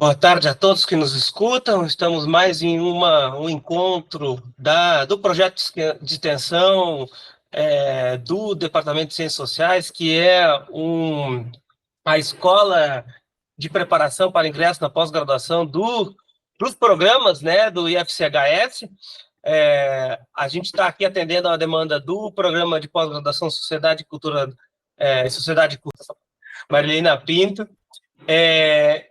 Boa tarde a todos que nos escutam. Estamos mais em um encontro do projeto de extensão do Departamento de Ciências Sociais, que é a escola de preparação para ingresso na pós-graduação dos programas, né, do IFCHS. A gente está aqui atendendo a demanda do programa de pós-graduação Sociedade e Cultura, Sociedade e Cultura, Marilena Pinto,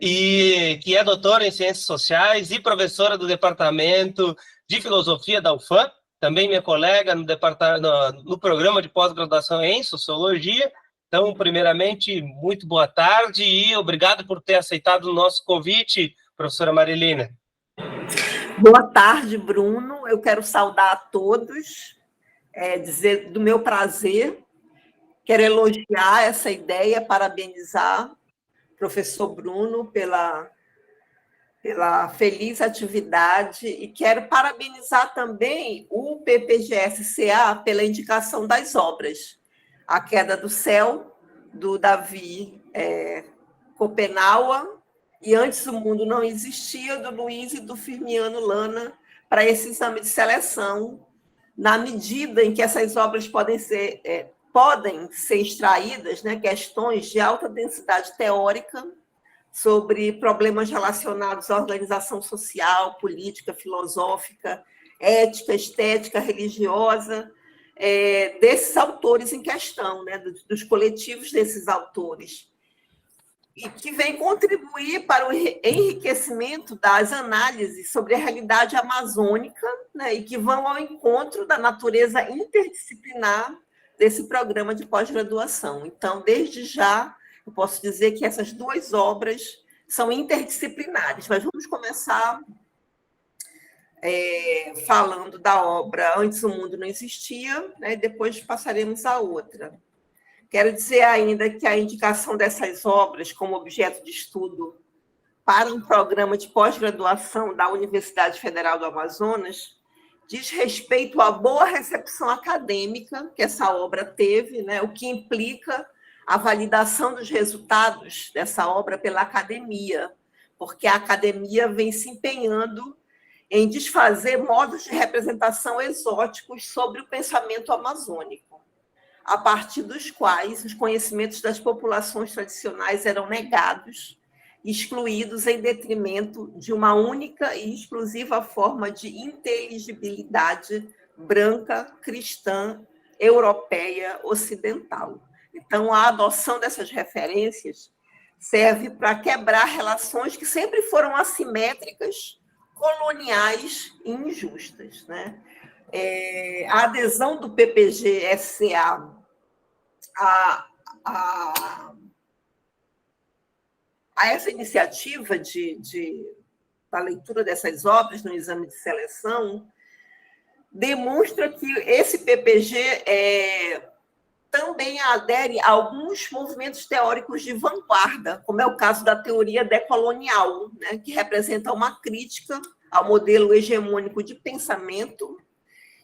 e que é doutora em Ciências Sociais e professora do Departamento de Filosofia da UFAM, também minha colega no programa de pós-graduação em Sociologia. Então, primeiramente, muito boa tarde e obrigado por ter aceitado o nosso convite, professora Marilena. Boa tarde, Bruno. Eu quero saudar a todos, dizer do meu prazer, quero elogiar essa ideia, parabenizar o professor Bruno pela feliz atividade e quero parabenizar também o PPGS-CA pela indicação das obras. A Queda do Céu, do Davi Copenaua, e Antes o Mundo Não Existia, do Luiz e do Firmiano Lana, para esse exame de seleção, na medida em que essas obras podem ser extraídas, né, questões de alta densidade teórica sobre problemas relacionados à organização social, política, filosófica, ética, estética, religiosa, desses autores em questão, né, dos coletivos desses autores, e que vem contribuir para o enriquecimento das análises sobre a realidade amazônica, né, e que vão ao encontro da natureza interdisciplinar desse programa de pós-graduação. Então, desde já, eu posso dizer que essas duas obras são interdisciplinares, mas vamos começar falando da obra Antes o Mundo Não Existia, né, e depois passaremos à outra. Quero dizer ainda que a indicação dessas obras como objeto de estudo para um programa de pós-graduação da Universidade Federal do Amazonas diz respeito à boa recepção acadêmica que essa obra teve, né, o que implica a validação dos resultados dessa obra pela academia, porque a academia vem se empenhando em desfazer modos de representação exóticos sobre o pensamento amazônico, a partir dos quais os conhecimentos das populações tradicionais eram negados, excluídos em detrimento de uma única e exclusiva forma de inteligibilidade branca, cristã, europeia, ocidental. Então, a adoção dessas referências serve para quebrar relações que sempre foram assimétricas, coloniais e injustas, né? A adesão do PPG-SCA a essa iniciativa da leitura dessas obras no exame de seleção demonstra que esse PPG também adere a alguns movimentos teóricos de vanguarda, como é o caso da teoria decolonial, né, que representa uma crítica ao modelo hegemônico de pensamento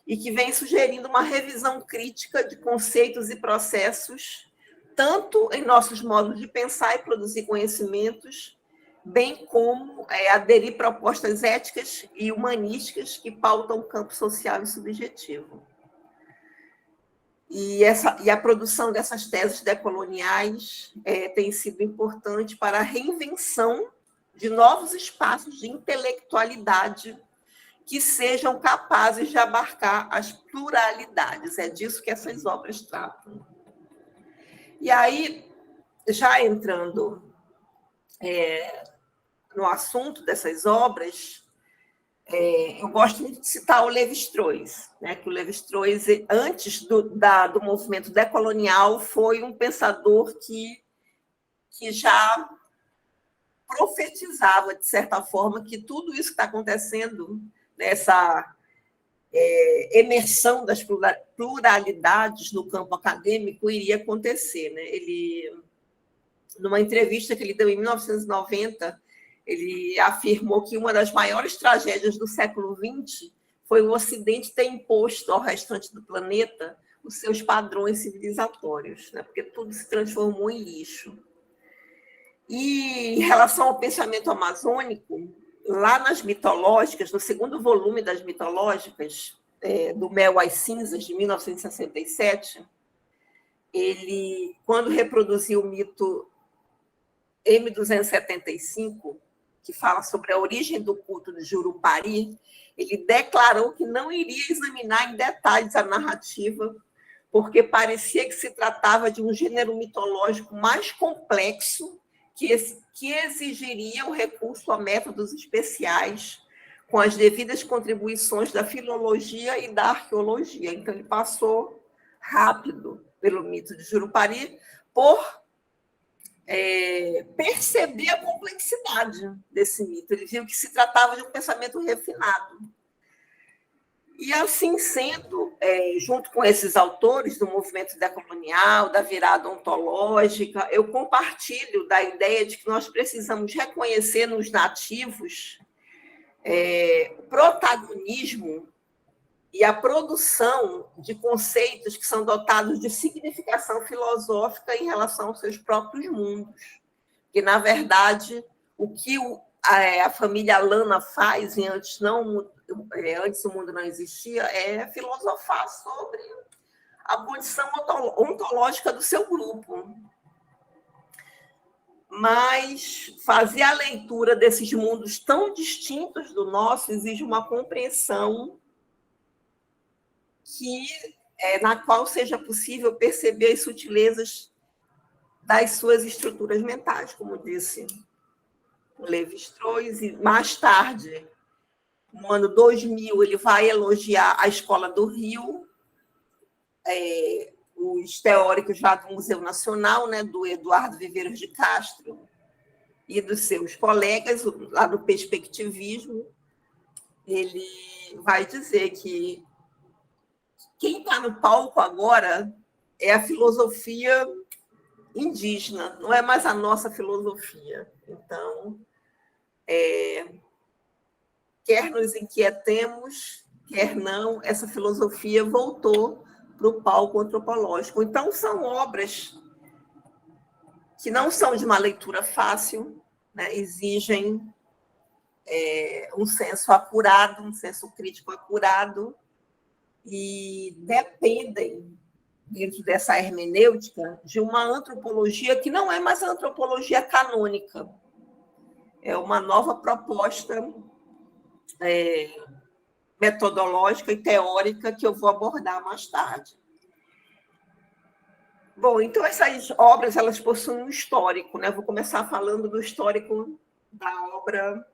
e que vem sugerindo uma revisão crítica de conceitos e processos, tanto em nossos modos de pensar e produzir conhecimentos, bem como aderir propostas éticas e humanísticas que pautam o campo social e subjetivo. E a produção dessas teses decoloniais tem sido importante para a reinvenção de novos espaços de intelectualidade que sejam capazes de abarcar as pluralidades. É disso que essas obras tratam. E aí, já entrando no assunto dessas obras, eu gosto muito de citar o Lévi-Strauss, né? Que o Lévi-Strauss, antes do movimento decolonial, foi um pensador que já profetizava, de certa forma, que tudo isso que está acontecendo, nessa emersão das pluralidades no campo acadêmico, iria acontecer, né? Ele, numa entrevista que ele deu em 1990, ele afirmou que uma das maiores tragédias do século XX foi o Ocidente ter imposto ao restante do planeta os seus padrões civilizatórios, né? Porque tudo se transformou em lixo. E em relação ao pensamento amazônico, lá nas mitológicas, no segundo volume das mitológicas, do Mel às Cinzas, de 1967, ele, quando reproduziu o mito M275, que fala sobre a origem do culto de Jurupari, ele declarou que não iria examinar em detalhes a narrativa, porque parecia que se tratava de um gênero mitológico mais complexo que exigiria o recurso a métodos especiais, com as devidas contribuições da filologia e da arqueologia. Então, ele passou rápido pelo mito de Jurupari por perceber a complexidade desse mito. Ele viu que se tratava de um pensamento refinado. E, assim sendo, junto com esses autores do movimento decolonial, da virada ontológica, eu compartilho da ideia de que nós precisamos reconhecer nos nativos o protagonismo e a produção de conceitos que são dotados de significação filosófica em relação aos seus próprios mundos. Que, na verdade, o que a família Lana faz Antes o Mundo Não Existia é filosofar sobre a condição ontológica do seu grupo. Mas fazer a leitura desses mundos tão distintos do nosso exige uma compreensão na qual seja possível perceber as sutilezas das suas estruturas mentais, como disse o Lévi-Strauss, e mais tarde, no ano 2000, ele vai elogiar a Escola do Rio, os teóricos lá do Museu Nacional, né, do Eduardo Viveiros de Castro e dos seus colegas, lá do perspectivismo. Ele vai dizer que quem está no palco agora é a filosofia indígena, não é mais a nossa filosofia. Então, quer nos inquietemos, quer não, essa filosofia voltou para o palco antropológico. Então, são obras que não são de uma leitura fácil, né? Exigem um senso apurado, um senso crítico apurado, e dependem, dentro dessa hermenêutica, de uma antropologia que não é mais a antropologia canônica. É uma nova proposta metodológica e teórica que eu vou abordar mais tarde. Bom, então essas obras elas possuem um histórico, né? Vou começar falando do histórico da obra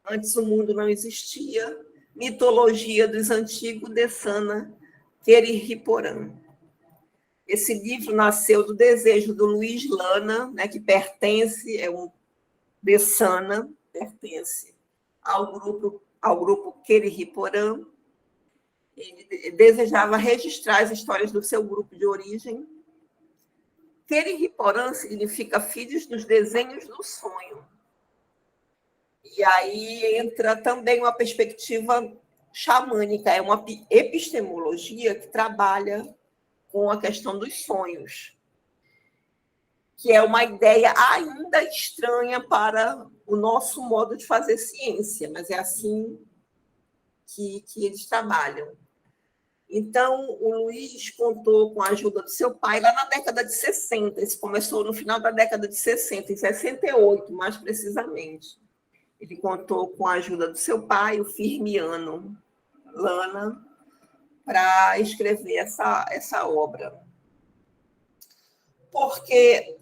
Antes o Mundo Não Existia, Mitologia dos Antigos, de Sana Querihiporã. Esse livro nasceu do desejo do Luiz Lana, né, que pertence, de Sana, pertence ao grupo Querihiporã. Ele desejava registrar as histórias do seu grupo de origem. Querihiporã significa filhos dos desenhos do sonho. E aí entra também uma perspectiva xamânica, é uma epistemologia que trabalha com a questão dos sonhos, que é uma ideia ainda estranha para o nosso modo de fazer ciência, mas é assim que eles trabalham. Então, o Luiz contou com a ajuda do seu pai lá na década de 60, isso começou no final da década de 60, em 68, mais precisamente. Ele contou com a ajuda do seu pai, o Firmiano Lana, para escrever essa obra. Porque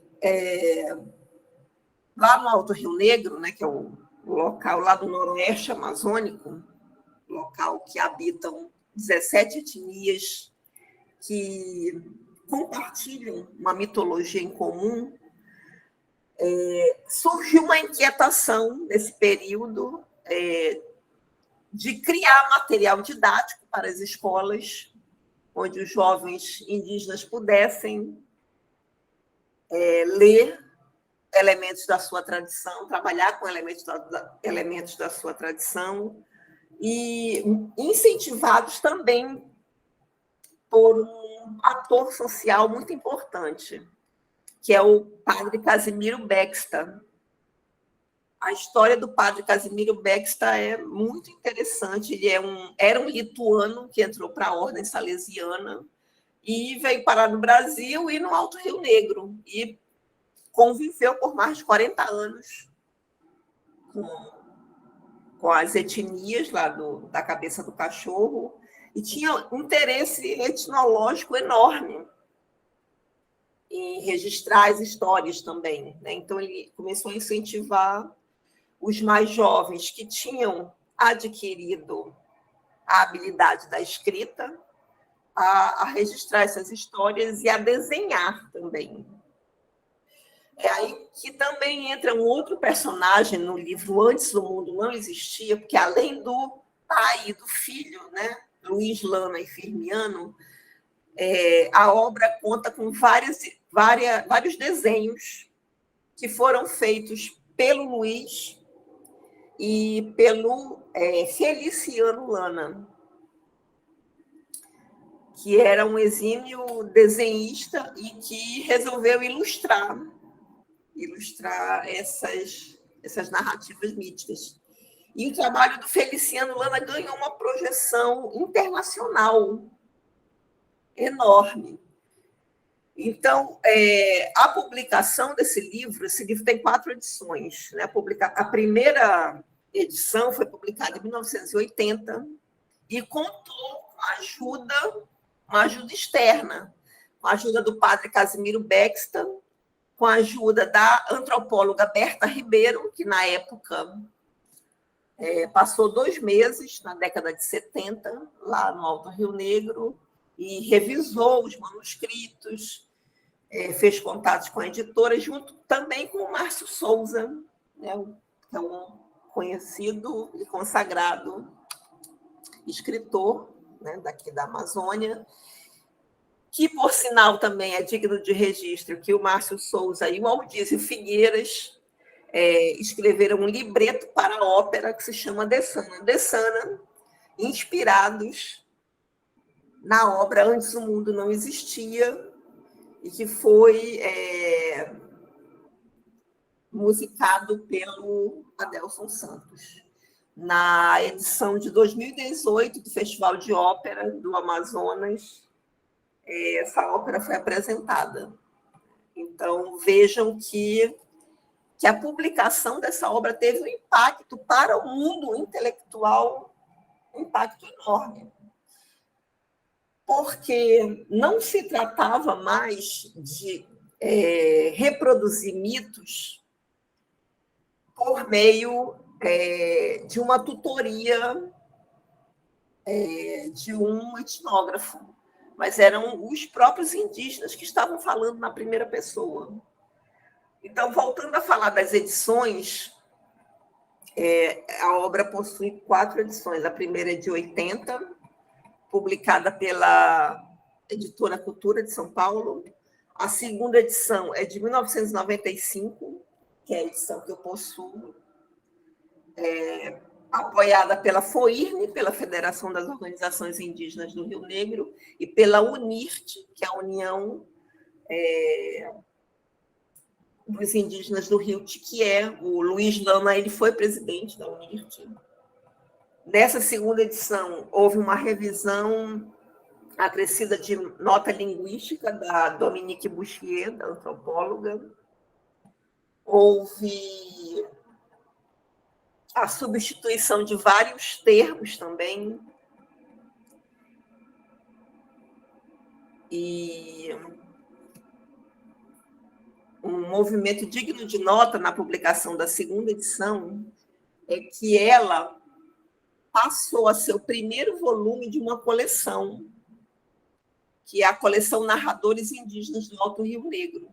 lá no Alto Rio Negro, né, que é o local lá do noroeste amazônico, local que habitam 17 etnias que compartilham uma mitologia em comum, surgiu uma inquietação nesse período de criar material didático para as escolas, onde os jovens indígenas pudessem ler elementos da sua tradição, trabalhar com elementos da sua tradição, e incentivados também por um ator social muito importante, que é o padre Casimiro Bexta. A história do padre Casimiro Bexta é muito interessante. Ele era um lituano que entrou para a ordem salesiana e veio parar no Brasil e no Alto Rio Negro. E conviveu por mais de 40 anos com as etnias lá da cabeça do cachorro e tinha um interesse etnológico enorme em registrar as histórias também, né? Então, ele começou a incentivar os mais jovens que tinham adquirido a habilidade da escrita a registrar essas histórias e a desenhar também. É aí que também entra um outro personagem no livro Antes o Mundo Não Existia, porque além do pai e do filho, né, Luiz Lana e Firmiano, a obra conta com vários desenhos que foram feitos pelo Luiz e pelo Feliciano Lana, que era um exímio desenhista e que resolveu ilustrar essas narrativas míticas. E o trabalho do Feliciano Lana ganhou uma projeção internacional enorme. Então, a publicação desse livro tem 4 edições, né? A primeira edição foi publicada em 1980 e contou com uma ajuda externa, com a ajuda do padre Casimiro Bexta, com a ajuda da antropóloga Berta Ribeiro, que na época passou 2 meses, na década de 70, lá no Alto Rio Negro, e revisou os manuscritos, fez contatos com a editora, junto também com o Márcio Souza, né, que é um conhecido e consagrado escritor, né, daqui da Amazônia, que, por sinal, também é digno de registro que o Márcio Souza e o Aldísio Figueiras escreveram um libreto para a ópera que se chama Dessana. Dessana, inspirados na obra Antes o Mundo Não Existia, e que foi musicado pelo Adelson Santos. Na edição de 2018 do Festival de Ópera do Amazonas, essa ópera foi apresentada. Então, vejam que a publicação dessa obra teve um impacto para o mundo intelectual, um impacto enorme. Porque não se tratava mais de reproduzir mitos por meio de uma tutoria de um etnógrafo, mas eram os próprios indígenas que estavam falando na primeira pessoa. Então, voltando a falar das edições, a obra possui 4 edições. A primeira é de 80, publicada pela Editora Cultura de São Paulo. A segunda edição é de 1995, que é a edição que eu possuo, apoiada pela FOIRN, pela Federação das Organizações Indígenas do Rio Negro, e pela UNIRT, que é a União dos Indígenas do Rio Tiquié. O Luiz Lana, ele foi presidente da UNIRT. Nessa segunda edição, houve uma revisão acrescida de nota linguística da Dominique Bouchier, da antropóloga. Houve a substituição de vários termos também. E um movimento digno de nota na publicação da segunda edição é que ela passou a ser o primeiro volume de uma coleção, que é a coleção Narradores Indígenas do Alto Rio Negro.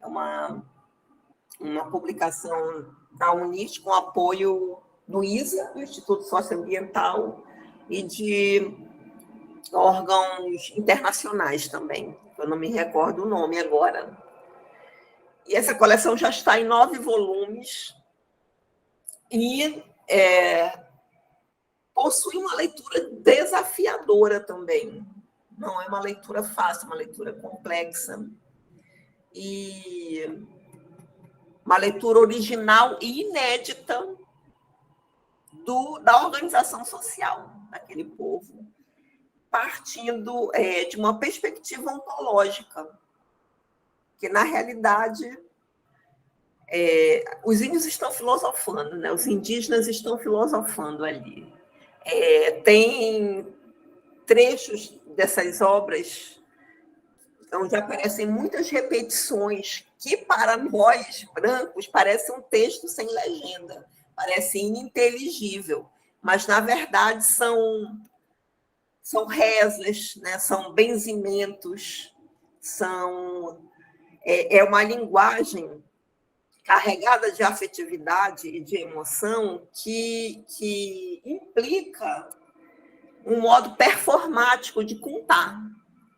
É uma publicação da UNIRT com apoio do ISA, do Instituto Socioambiental, e de órgãos internacionais também. Eu não me recordo o nome agora. E essa coleção já está em 9 volumes e possui uma leitura desafiadora também. Não é uma leitura fácil, uma leitura complexa. e uma leitura original e inédita da organização social daquele povo, partindo de uma perspectiva ontológica, que, na realidade, os índios estão filosofando, né? Os indígenas estão filosofando ali. Tem trechos dessas obras onde aparecem muitas repetições que, para nós, brancos, parece um texto sem legenda, parece ininteligível, mas, na verdade, são rezas, né? São benzimentos, é uma linguagem carregada de afetividade e de emoção que implica um modo performático de contar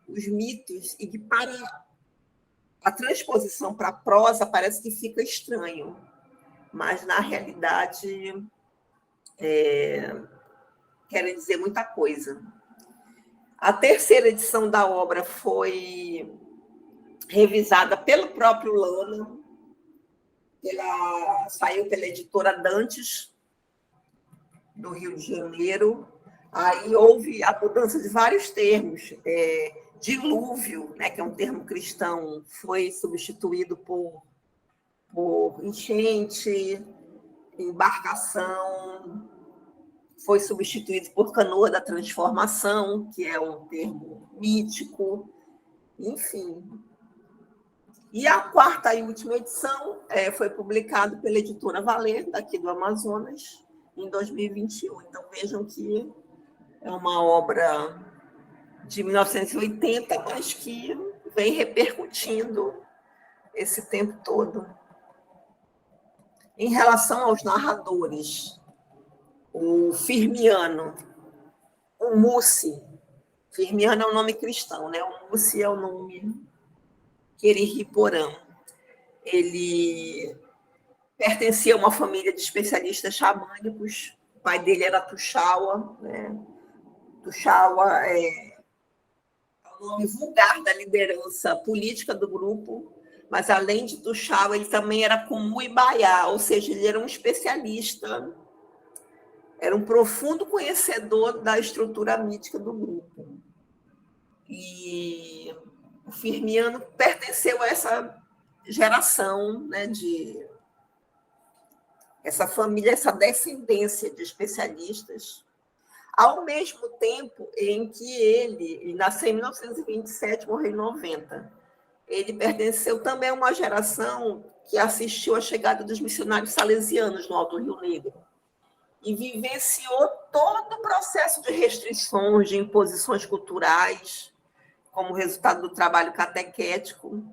os mitos e que, para a transposição para a prosa, parece que fica estranho, mas, na realidade, querem dizer muita coisa. A terceira edição da obra foi revisada pelo próprio Lana, saiu pela editora Dantes, do Rio de Janeiro. Aí houve a mudança de vários termos. Dilúvio, né, que é um termo cristão, foi substituído por enchente, embarcação, foi substituído por canoa da transformação, que é um termo mítico, enfim. E a quarta e última edição foi publicada pela editora Valer, daqui do Amazonas, em 2021. Então, vejam que é uma obra de 1980, mas que vem repercutindo esse tempo todo. Em relação aos narradores, o Firmiano, o Mussi, Firmiano é um nome cristão, né? O Mussi é o nome Queririporã. Ele pertencia a uma família de especialistas xamânicos. O pai dele era Tuxaua, né? Tuxaua é o nome vulgar da liderança política do grupo, mas, além de Tuxaua, ele também era Kumu e Baiá, ou seja, ele era um especialista, era um profundo conhecedor da estrutura mítica do grupo. E o Firmiano pertenceu a essa geração, né, essa família, essa descendência de especialistas, ao mesmo tempo em que ele nasceu em 1927, morreu em 90. Ele pertenceu também a uma geração que assistiu à chegada dos missionários salesianos no Alto Rio Negro e vivenciou todo o processo de restrições, de imposições culturais, como resultado do trabalho catequético.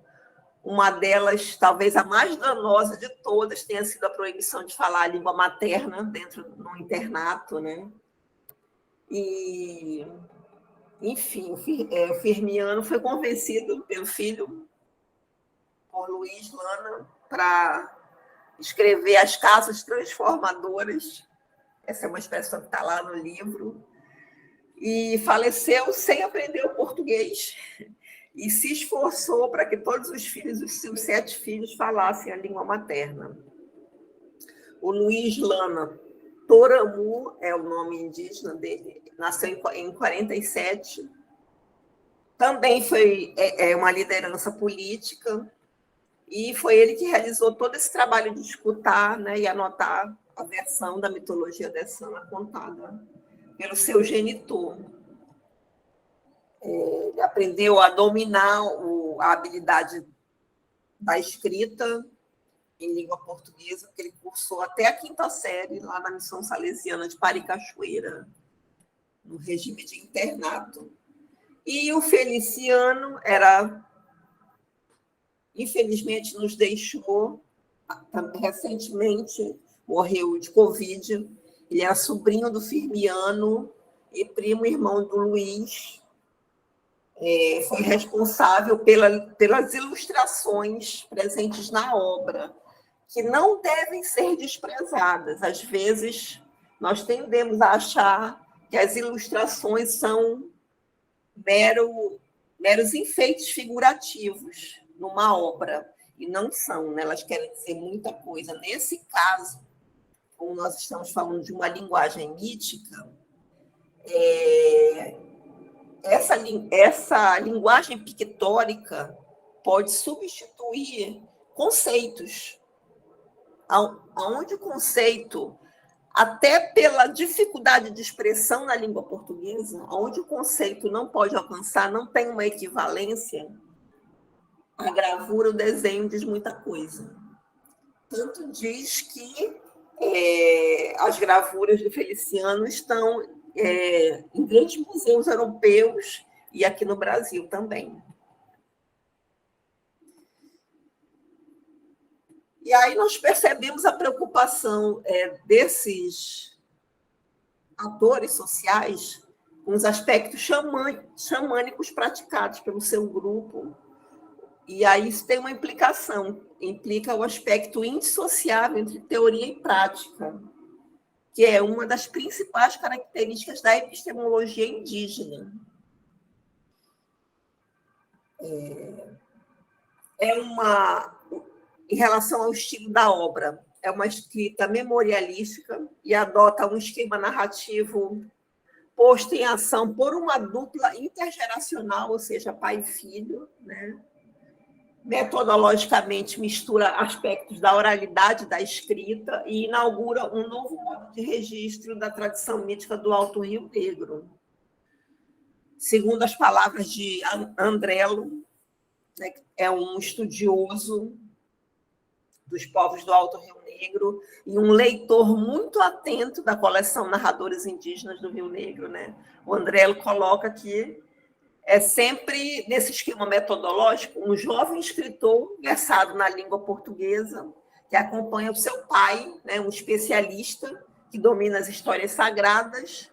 Uma delas, talvez a mais danosa de todas, tenha sido a proibição de falar a língua materna dentro do internato, né? E, enfim, o Firmiano foi convencido pelo filho, por Luiz Lana, para escrever As Casas Transformadoras. Essa é uma expressão que está lá no livro. E faleceu sem aprender o português e se esforçou para que todos os filhos, os seus 7 filhos, falassem a língua materna. O Luiz Lana Toramu é o nome indígena dele, nasceu em 47. Também foi uma liderança política e foi ele que realizou todo esse trabalho de escutar, né, e anotar a versão da mitologia dessana contada pelo seu genitor. Ele aprendeu a dominar a habilidade da escrita em língua portuguesa, porque ele cursou até a 5ª série lá na Missão Salesiana de Paricachoeira, no regime de internato. E o Feliciano infelizmente, nos deixou recentemente, morreu de Covid. Ele era sobrinho do Firmiano e primo irmão do Luiz. Foi responsável pelas ilustrações presentes na obra, que não devem ser desprezadas. Às vezes, nós tendemos a achar que as ilustrações são meros enfeites figurativos, numa obra, e não são, né? Elas querem dizer muita coisa. Nesse caso, como nós estamos falando de uma linguagem mítica, essa linguagem pictórica pode substituir conceitos, onde o conceito, até pela dificuldade de expressão na língua portuguesa, onde o conceito não pode alcançar, não tem uma equivalência, a gravura, o desenho diz muita coisa. Tanto diz que as gravuras do Feliciano estão em grandes museus europeus e aqui no Brasil também. E aí nós percebemos a preocupação desses atores sociais com os aspectos xamânicos praticados pelo seu grupo. E aí isso tem uma implicação, implica o aspecto indissociável entre teoria e prática, que é uma das principais características da epistemologia indígena. Em relação ao estilo da obra, é uma escrita memorialística e adota um esquema narrativo posto em ação por uma dupla intergeracional, ou seja, pai e filho, né? Metodologicamente mistura aspectos da oralidade da escrita e inaugura um novo modo de registro da tradição mítica do Alto Rio Negro. Segundo as palavras de Andrello, né, é um estudioso dos povos do Alto Rio Negro e um leitor muito atento da coleção Narradores Indígenas do Rio Negro, né? O Andrello coloca que é sempre, nesse esquema metodológico, um jovem escritor versado na língua portuguesa, que acompanha o seu pai, né, um especialista que domina as histórias sagradas,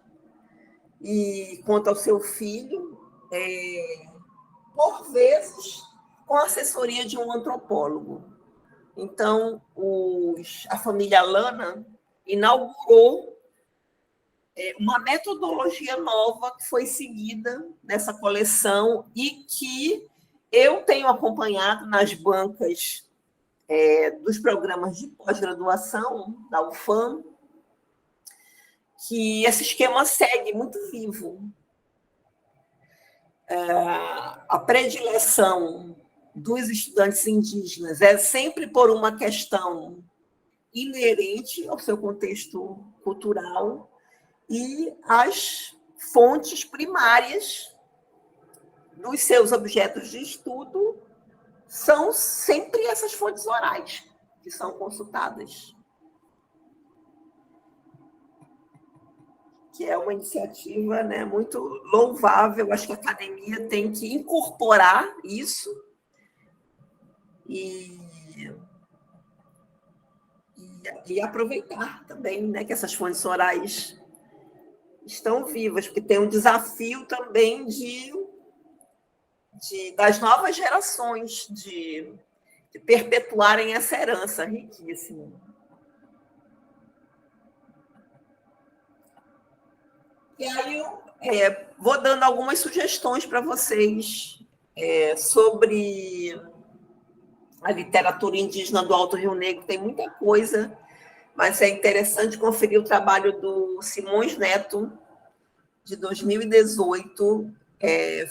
e conta ao seu filho, por vezes, com a assessoria de um antropólogo. Então, a família Lana inaugurou uma metodologia nova que foi seguida nessa coleção e que eu tenho acompanhado nas bancas dos programas de pós-graduação da UFAM, que esse esquema segue muito vivo. A predileção dos estudantes indígenas é sempre por uma questão inerente ao seu contexto cultural, e as fontes primárias dos seus objetos de estudo são sempre essas fontes orais que são consultadas. Que é uma iniciativa, né, muito louvável. Acho que a academia tem que incorporar isso e aproveitar também, né, que essas fontes orais estão vivas, porque tem um desafio também das novas gerações de perpetuarem essa herança riquíssima. E aí eu vou dando algumas sugestões para vocês sobre a literatura indígena do Alto Rio Negro. Tem muita coisa, mas é interessante conferir o trabalho do Simões Neto, de 2018,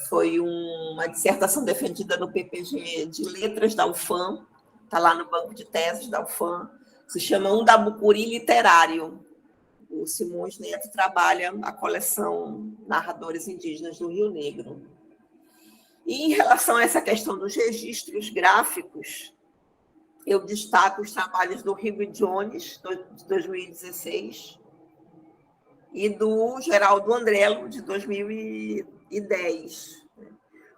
foi uma dissertação defendida no PPG de Letras da UFAM, está lá no banco de teses da UFAM, se chama Undabucuri Literário. O Simões Neto trabalha a coleção Narradores Indígenas do Rio Negro. E em relação a essa questão dos registros gráficos, eu destaco os trabalhos do Hugh Jones, de 2016, e do Geraldo Andrello, de 2010.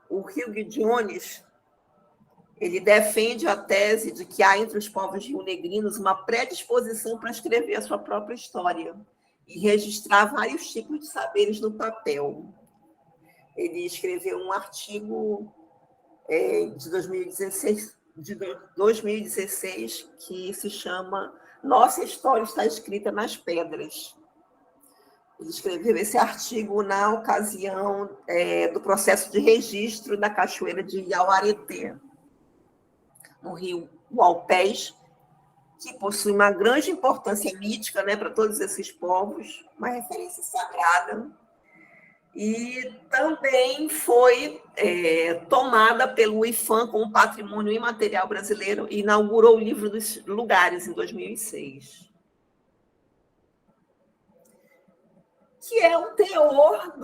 O Hugh Jones, ele defende a tese de que há entre os povos rio-negrinos uma predisposição para escrever a sua própria história e registrar vários tipos de saberes no papel. Ele escreveu um artigo de 2016 que se chama Nossa História está escrita nas pedras. Ele escreveu esse artigo na ocasião do processo de registro da Cachoeira de Iauareté. no rio Uaupés, que possui uma grande importância mítica, né, para todos esses povos, uma referência sagrada, e também foi tomada pelo IPHAN como Patrimônio Imaterial Brasileiro e inaugurou o Livro dos Lugares em 2006. Que é o teor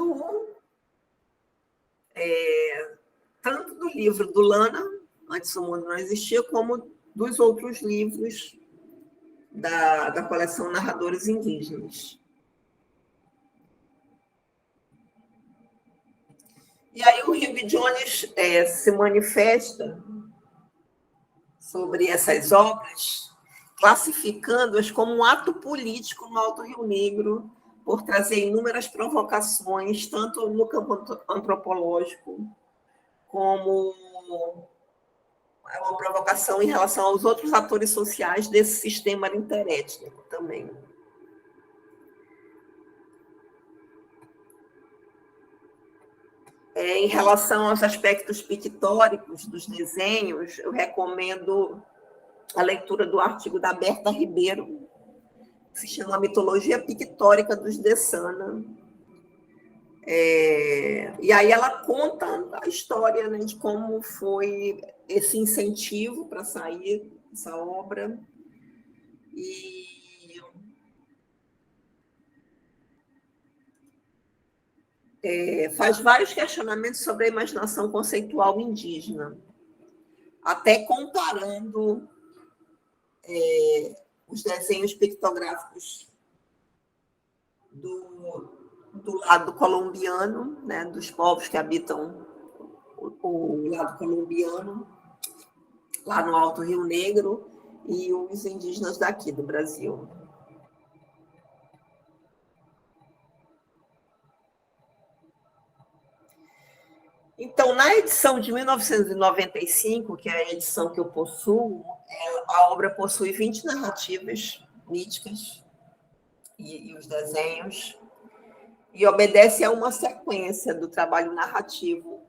tanto do livro do Lana, Antes o Mundo Não Existia, como dos outros livros da coleção Narradores Indígenas. E aí o Rick Jones se manifesta sobre essas obras, classificando-as como um ato político no Alto Rio Negro, por trazer inúmeras provocações, tanto no campo antropológico, como uma provocação em relação aos outros atores sociais desse sistema interétnico também. Em relação aos aspectos pictóricos dos desenhos, eu recomendo a leitura do artigo da Berta Ribeiro, que se chama Mitologia Pictórica dos Dessana. E aí ela conta a história, né, de como foi esse incentivo para sair essa obra. E faz vários questionamentos sobre a imaginação conceitual indígena, até comparando os desenhos pictográficos do lado colombiano, né, dos povos que habitam o lado colombiano, lá no Alto Rio Negro, e os indígenas daqui do Brasil. Então, na edição de 1995, que é a edição que eu possuo, a obra possui 20 narrativas míticas e os desenhos, e obedece a uma sequência do trabalho narrativo,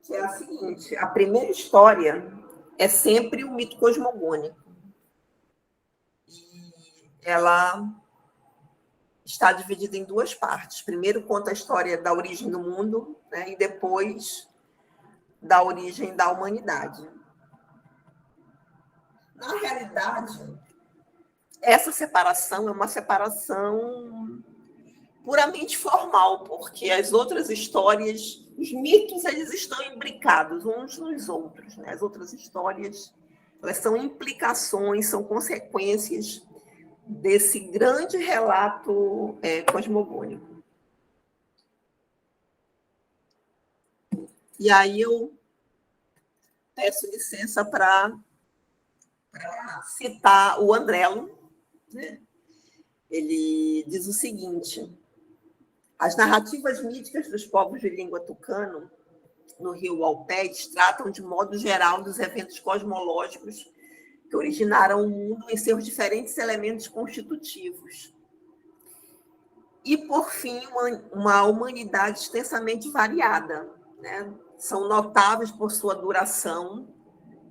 que é a seguinte: a primeira história é sempre o mito cosmogônico. E ela está dividida em duas partes. Primeiro conta a história da origem do mundo, né, e depois da origem da humanidade. Na realidade, essa separação é uma separação puramente formal, porque as outras histórias, os mitos, eles estão imbricados uns nos outros, né? As outras histórias, elas são implicações, são consequências desse grande relato cosmogônico. E aí eu peço licença para citar o Andrello, né? Ele diz o seguinte: as narrativas míticas dos povos de língua tucano no rio Uaupés tratam de modo geral dos eventos cosmológicos que originaram o mundo em seus diferentes elementos constitutivos. E, por fim, uma humanidade extensamente variada, né? São notáveis por sua duração.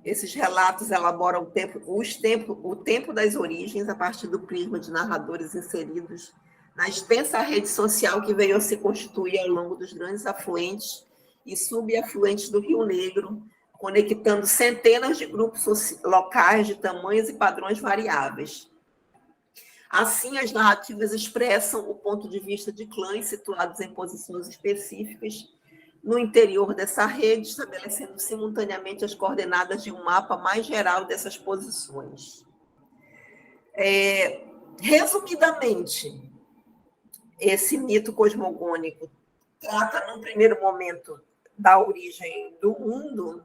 Esses relatos elaboram o tempo das origens a partir do prisma de narradores inseridos na extensa rede social que veio a se constituir ao longo dos grandes afluentes e subafluentes do Rio Negro, conectando centenas de grupos locais de tamanhos e padrões variáveis. Assim, as narrativas expressam o ponto de vista de clãs situados em posições específicas no interior dessa rede, estabelecendo simultaneamente as coordenadas de um mapa mais geral dessas posições. Resumidamente, esse mito cosmogônico trata, num primeiro momento, da origem do mundo,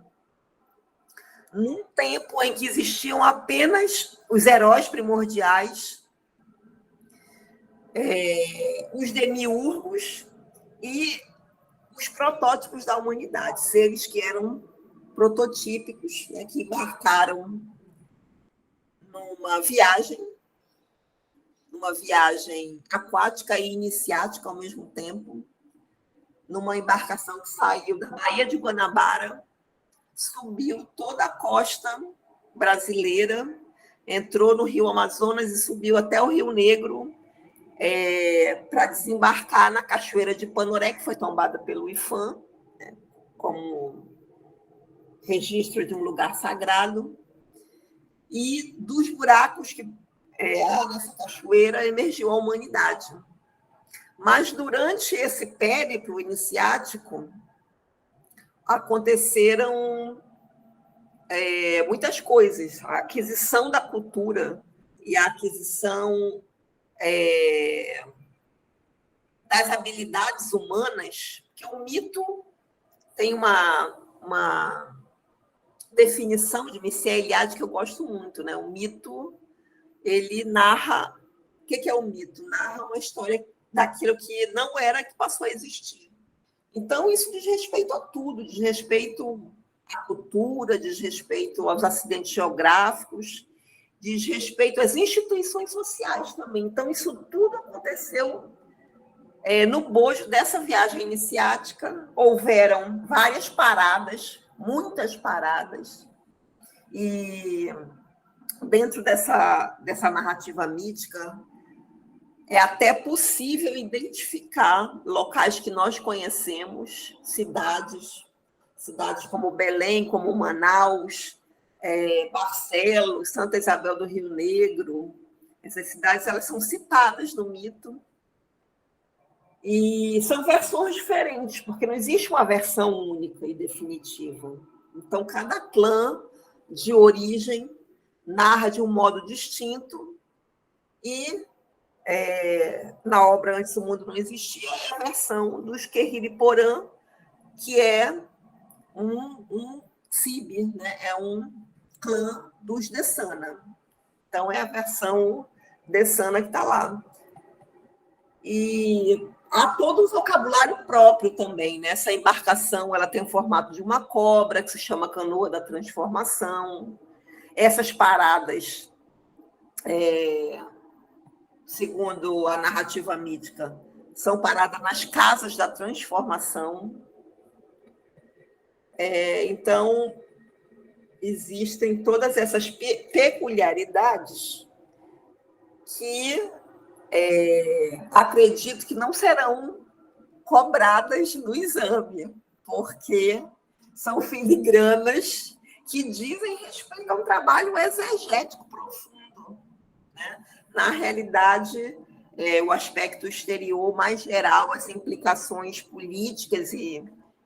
num tempo em que existiam apenas os heróis primordiais, os demiurgos e os protótipos da humanidade, seres que eram prototípicos, né, que embarcaram numa viagem aquática e iniciática ao mesmo tempo, numa embarcação que saiu da Baía de Guanabara, subiu toda a costa brasileira, entrou no Rio Amazonas e subiu até o Rio Negro, para desembarcar na Cachoeira de Panoré, que foi tombada pelo IPHAN, né, como registro de um lugar sagrado. E dos buracos que há nessa cachoeira emergiu a humanidade. Mas durante esse périplo iniciático aconteceram muitas coisas. A aquisição da cultura e a aquisição das habilidades humanas, que o mito tem uma definição de Mircea Eliade que eu gosto muito, né? O mito, ele narra... O que é o mito? Narra uma história daquilo que não era, que passou a existir. Então, isso diz respeito a tudo, diz respeito à cultura, diz respeito aos acidentes geográficos, diz respeito às instituições sociais também. Então, isso tudo aconteceu no bojo dessa viagem iniciática. Houveram várias paradas, muitas paradas, e dentro dessa narrativa mítica é até possível identificar locais que nós conhecemos, cidades como Belém, como Manaus, Barcelos, Santa Isabel do Rio Negro. Essas cidades, elas são citadas no mito, e são versões diferentes, porque não existe uma versão única e definitiva. Então, cada clã de origem narra de um modo distinto, e na obra Antes o Mundo Não Existia, é a versão dos Queririporã, que é um CIB, né? É um clã dos Dessana. Então, é a versão Dessana que está lá. E há todo um vocabulário próprio também, né? Essa embarcação, ela tem o formato de uma cobra, que se chama Canoa da Transformação. Essas paradas, segundo a narrativa mítica, são paradas nas casas da transformação. Então, existem todas essas peculiaridades que acredito que não serão cobradas no exame, porque são filigranas que dizem respeito a um trabalho exegético profundo, né? Na realidade, o aspecto exterior mais geral, as implicações políticas e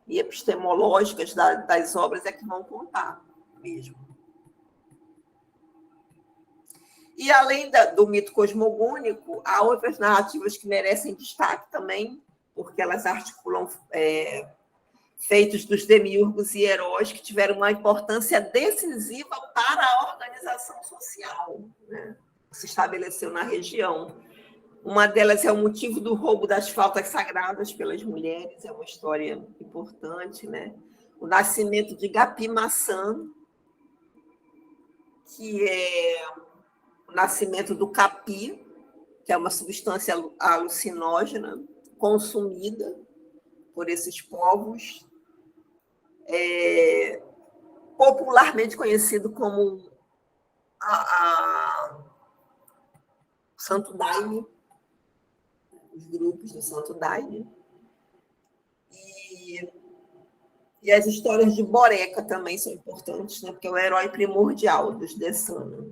epistemológicas das obras é que vão contar mesmo. E, além do mito cosmogônico, há outras narrativas que merecem destaque também, porque elas articulam feitos dos demiurgos e heróis que tiveram uma importância decisiva para a organização social, né, que se estabeleceu na região. Uma delas é o motivo do roubo das flautas sagradas pelas mulheres, é uma história importante, né? O nascimento de Gapi-Maçã, que é o nascimento do capi, que é uma substância alucinógena consumida por esses povos, popularmente conhecido como Santo Daime, os grupos do Santo Daime. E as histórias de Boreca também são importantes, né? Porque é o herói primordial dos Dessana.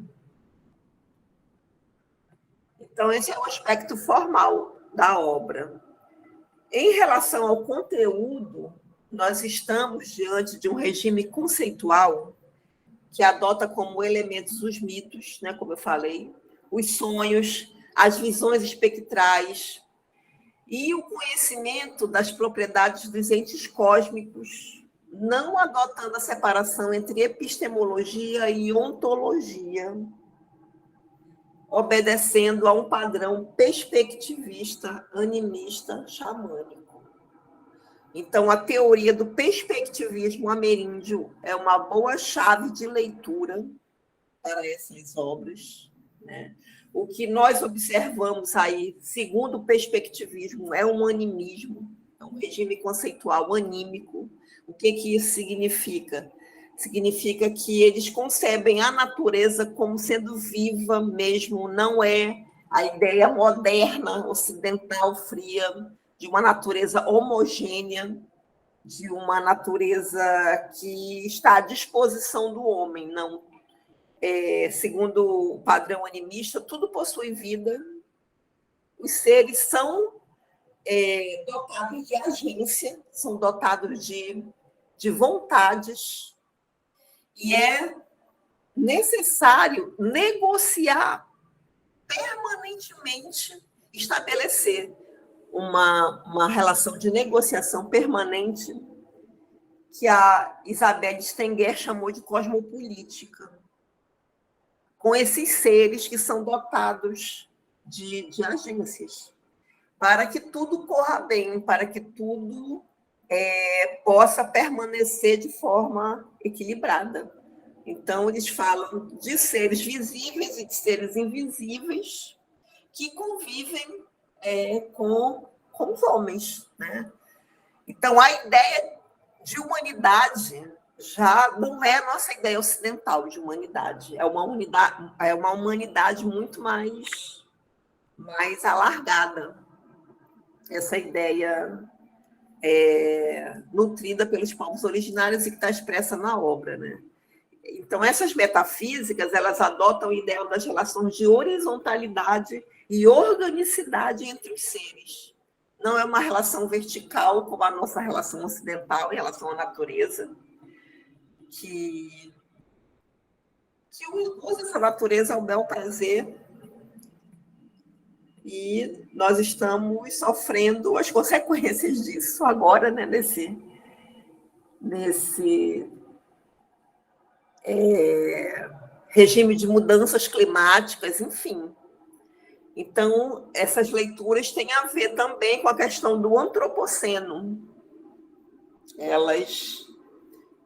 Então, esse é o aspecto formal da obra. Em relação ao conteúdo, nós estamos diante de um regime conceitual que adota como elementos os mitos, né, como eu falei, os sonhos, as visões espectrais e o conhecimento das propriedades dos entes cósmicos, não adotando a separação entre epistemologia e ontologia, obedecendo a um padrão perspectivista, animista, xamânico. Então, a teoria do perspectivismo ameríndio é uma boa chave de leitura para essas obras, né? O que nós observamos aí, segundo o perspectivismo, é um animismo, é um regime conceitual anímico. O que isso significa? significa que eles concebem a natureza como sendo viva mesmo, não é a ideia moderna, ocidental, fria, de uma natureza homogênea, de uma natureza que está à disposição do homem, não. Segundo o padrão animista, tudo possui vida, os seres são dotados de agência, são dotados de vontades, e é necessário negociar permanentemente, estabelecer uma relação de negociação permanente que a Isabelle Stenger chamou de cosmopolítica, com esses seres que são dotados de agências, para que tudo corra bem, para que tudo possa permanecer de forma equilibrada. Então, eles falam de seres visíveis e de seres invisíveis que convivem com os homens, né? Então, a ideia de humanidade já não é a nossa ideia ocidental de humanidade. É uma humanidade muito mais alargada. Essa ideia nutrida pelos povos originários e que está expressa na obra, né? Então, essas metafísicas, elas adotam o ideal das relações de horizontalidade e organicidade entre os seres. Não é uma relação vertical, como a nossa relação ocidental em relação à natureza, que usa essa natureza ao bel prazer, e nós estamos sofrendo as consequências disso agora, né, nesse regime de mudanças climáticas, enfim. Então, essas leituras têm a ver também com a questão do antropoceno. Elas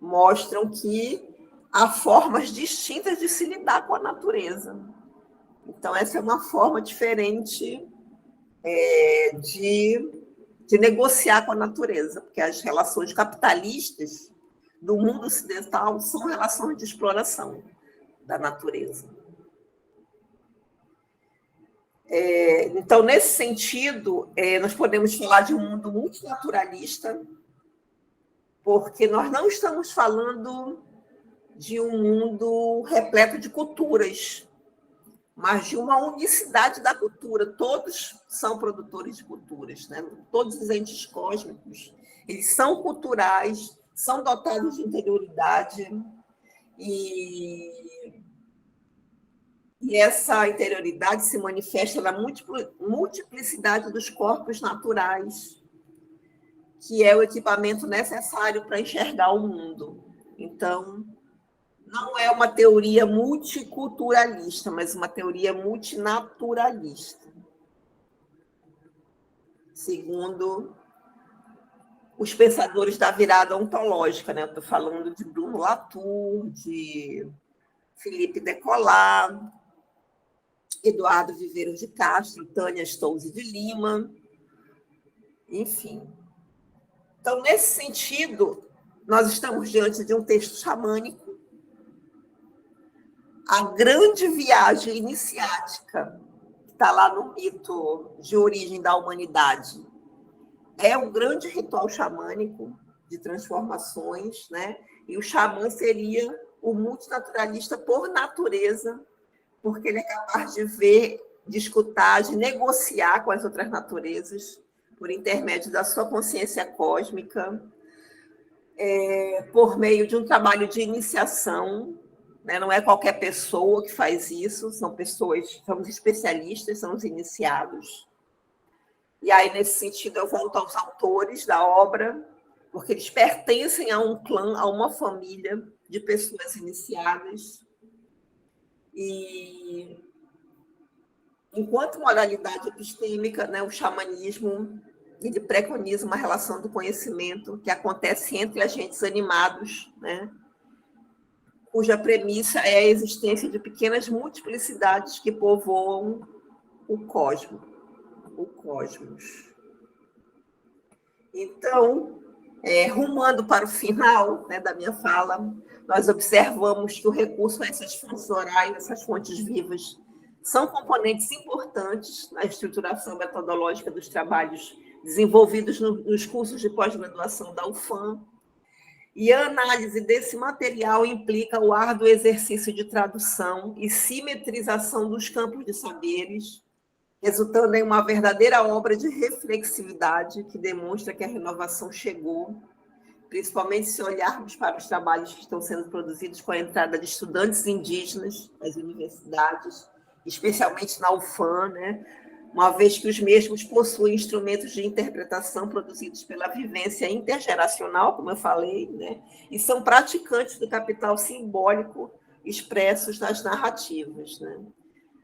mostram que há formas distintas de se lidar com a natureza. Então, essa é uma forma diferente de negociar com a natureza, porque as relações capitalistas do mundo ocidental são relações de exploração da natureza. Então, nesse sentido, nós podemos falar de um mundo multinaturalista, porque nós não estamos falando de um mundo repleto de culturas, mas de uma unicidade da cultura. Todos são produtores de culturas, né? Todos os entes cósmicos, eles são culturais, são dotados de interioridade, e essa interioridade se manifesta na multiplicidade dos corpos naturais, que é o equipamento necessário para enxergar o mundo. Então, não é uma teoria multiculturalista, mas uma teoria multinaturalista, segundo os pensadores da virada ontológica, né? Estou falando de Bruno Latour, de Felipe Decolat, Eduardo Viveiros de Castro, Tânia Stolze de Lima, enfim. Então, nesse sentido, nós estamos diante de um texto xamânico. A grande viagem iniciática, que está lá no mito de origem da humanidade, é um grande ritual xamânico de transformações, né? E o xamã seria o multinaturalista por natureza, porque ele é capaz de ver, de escutar, de negociar com as outras naturezas, por intermédio da sua consciência cósmica, por meio de um trabalho de iniciação, né? Não é qualquer pessoa que faz isso, são pessoas, são os especialistas, são os iniciados. E aí, nesse sentido, eu volto aos autores da obra, porque eles pertencem a um clã, a uma família de pessoas iniciadas. E, enquanto modalidade epistêmica, né, o xamanismo ele preconiza uma relação do conhecimento que acontece entre agentes animados, né, cuja premissa é a existência de pequenas multiplicidades que povoam o cosmos. Então, Rumando para o final, né, da minha fala, nós observamos que o recurso a essas fontes orais, essas fontes vivas, são componentes importantes na estruturação metodológica dos trabalhos desenvolvidos nos cursos de pós-graduação da UFAM, e a análise desse material implica o árduo exercício de tradução e simetrização dos campos de saberes, resultando em uma verdadeira obra de reflexividade que demonstra que a renovação chegou, principalmente se olharmos para os trabalhos que estão sendo produzidos com a entrada de estudantes indígenas nas universidades, especialmente na UFAM, né? Uma vez que os mesmos possuem instrumentos de interpretação produzidos pela vivência intergeracional, como eu falei, né? E são praticantes do capital simbólico expressos nas narrativas, né?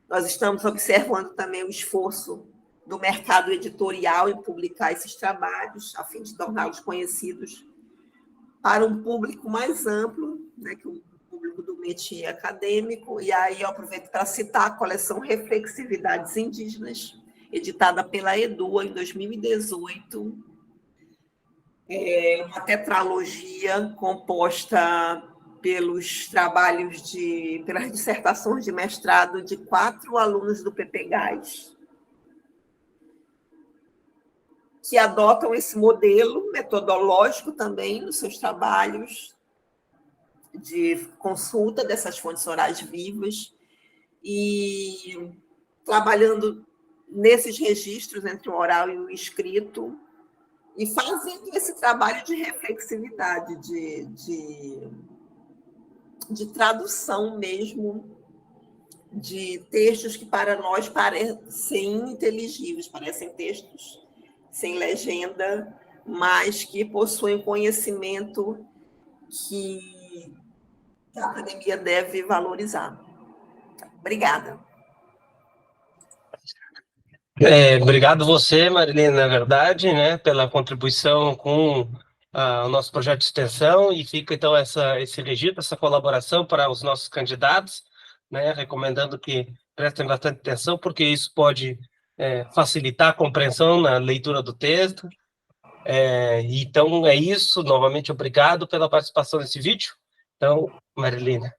Nós estamos observando também o esforço do mercado editorial em publicar esses trabalhos, a fim de torná-los conhecidos para um público mais amplo, né, que o público do métier acadêmico. E aí eu aproveito para citar a coleção Reflexividades Indígenas, editada pela Edua em 2018, uma tetralogia composta pelos trabalhos pelas dissertações de mestrado de 4 alunos do PPGás, que adotam esse modelo metodológico também nos seus trabalhos de consulta dessas fontes orais vivas e trabalhando nesses registros entre o oral e o escrito e fazendo esse trabalho de reflexividade, de tradução mesmo de textos que para nós parecem ininteligíveis, parecem textos sem legenda, mas que possuem conhecimento que a academia deve valorizar. Obrigada. Obrigado você, Marilene, na verdade, né, pela contribuição com o nosso projeto de extensão, e fica então esse registro, essa colaboração para os nossos candidatos, né, recomendando que prestem bastante atenção, porque isso pode facilitar a compreensão na leitura do texto. Então é isso, novamente obrigado pela participação nesse vídeo. Então, Marilene.